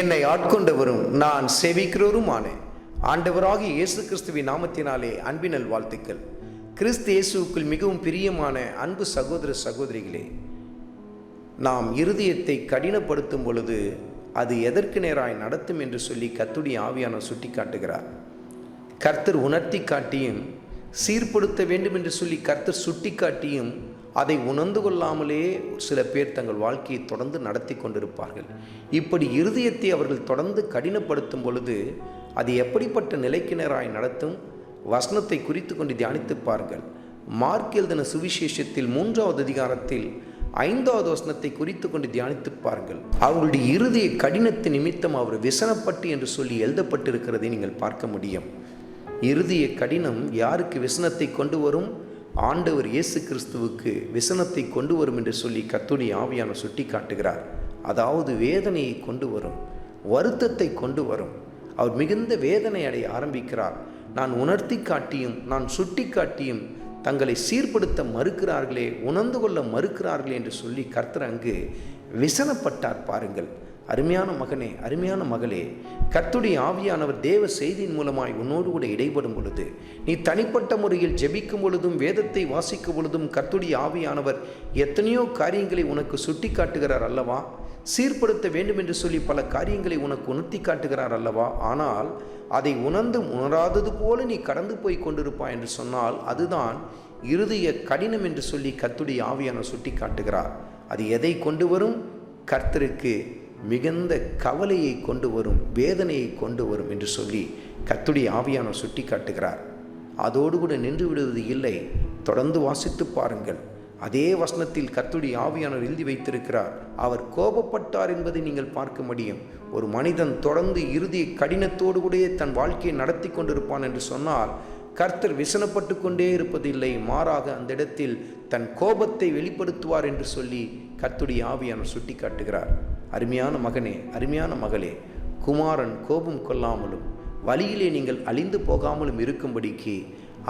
என்னை ஆட்கொண்டவரும் நான் சேவிக்கிறவருமான ஆண்டவராகிய இயேசு கிறிஸ்துவின் நாமத்தினாலே அன்பினல் வாழ்த்துக்கள். கிறிஸ்து இயேசுவுக்குள் மிகவும் பிரியமான அன்பு சகோதர சகோதரிகளே, நாம் இருதயத்தை கடினப்படுத்தும் பொழுது அது எதற்கு நேராய் நடத்தும் என்று சொல்லி கர்த்தருடைய ஆவியானவர் சுட்டி காட்டுகிறார். கர்த்தர் உணர்த்தி காட்டியும் சீர்படுத்த வேண்டும் என்று சொல்லி கர்த்தர் சுட்டி காட்டியும் அதை உணர்ந்து கொள்ளாமலே சில பேர் தங்கள் வாழ்க்கையை தொடர்ந்து நடத்தி கொண்டிருப்பார்கள். இப்படி இருதயத்தை அவர்கள் தொடர்ந்து கடினப்படுத்தும் பொழுது அது எப்படிப்பட்ட நிலைக்கு நேராய் நடத்தும்? வசனத்தை குறித்து கொண்டு தியானித்து பாருங்கள். மார்க் எழுதின சுவிசேஷத்தில் 3வது அதிகாரத்தில் 5வது வசனத்தை குறித்து கொண்டு தியானித்து பாருங்கள். அவர்களுடைய இருதய கடினத்து நிமித்தம் அவர் விசனப்பட்டு என்று சொல்லி எழுதப்பட்டிருக்கிறதை நீங்கள் பார்க்க முடியும். இருதய கடினம் யாருக்கு விசனத்தை கொண்டு வரும்? ஆண்டவர் இயேசு கிறிஸ்துவுக்கு விசனத்தை கொண்டு வரும் என்று சொல்லி கர்த்தருடைய ஆவியானவர் சுட்டி காட்டுகிறார். அதாவது வேதனையை கொண்டு வரும், வருத்தத்தை கொண்டு வரும். அவர் மிகுந்த வேதனை அடைய ஆரம்பிக்கிறார். நான் உணர்த்தி காட்டியும் நான் சுட்டி காட்டியும் தங்களை சீர்படுத்த மறுக்கிறார்களே, உணர்ந்து கொள்ள மறுக்கிறார்களே என்று சொல்லி கர்த்தர் அங்கு விசனப்பட்டார். பாருங்கள் அருமையான மகனே, அருமையான மகளே, கர்த்தருடைய ஆவியானவர் தேவ செய்தியின் மூலமாய் உன்னோடு கூட இடைப்படும் பொழுது, நீ தனிப்பட்ட முறையில் ஜெபிக்கும் பொழுதும் வேதத்தை வாசிக்கும் பொழுதும் கர்த்தருடைய ஆவியானவர் எத்தனையோ காரியங்களை உனக்கு சுட்டி காட்டுகிறார் அல்லவா? சீர்படுத்த வேண்டும் என்று சொல்லி பல காரியங்களை உனக்கு உணர்த்தி காட்டுகிறார் அல்லவா? ஆனால் அதை உணர்ந்தும் உணராதது போல நீ கடந்து போய் கொண்டிருப்பாய் என்று சொன்னால் அதுதான் இருதய கடினம் என்று சொல்லி கர்த்தருடைய ஆவியானவர் சுட்டி காட்டுகிறார். அது எதை கொண்டு வரும்? கர்த்தருக்கு மிகுந்த கவலையை கொண்டு வரும், வேதனையை கொண்டு வரும் என்று சொல்லி கர்த்தருடைய ஆவியானவர் சுட்டி காட்டுகிறார். அதோடு கூட நின்று விடுவது இல்லை. தொடர்ந்து வாசித்து பாருங்கள். அதே வசனத்தில் கர்த்தருடைய ஆவியானவர் எழுதி வைத்திருக்கிறார். அவர் கோபப்பட்டார் என்பதை நீங்கள் பார்க்க முடியும். ஒரு மனிதன் தொடர்ந்து இருதய கடினத்தோடு கூட தன் வாழ்க்கையை நடத்தி கொண்டிருப்பான் என்று சொன்னால் கர்த்தர் விசனப்பட்டு கொண்டே இருப்பதில்லை, மாறாக அந்த இடத்தில் தன் கோபத்தை வெளிப்படுத்துவார் என்று சொல்லி கர்த்தருடைய ஆவியானவர் சுட்டி காட்டுகிறார். அருமையான மகனே, அருமையான மகளே, குமாரன் கோபம் கொள்ளாமலும் வழியிலே நீங்கள் அழிந்து போகாமலும் இருக்கும்படிக்கு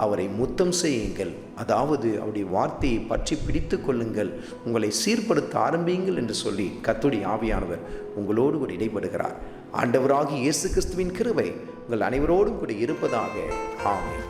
அவரை முத்தம் செய்யுங்கள். அதாவது அவருடைய வார்த்தையை பற்றி பிடித்து கொள்ளுங்கள், உங்களை சீர்படுத்த ஆரம்பியுங்கள் என்று சொல்லி கர்த்தருடைய ஆவியானவர் உங்களோடு கூட இடைபடுகிறார். ஆண்டவராகிய இயேசு கிறிஸ்துவின் கிருபை உங்கள் அனைவரோடும் கூட இருப்பதாக. ஆமென்.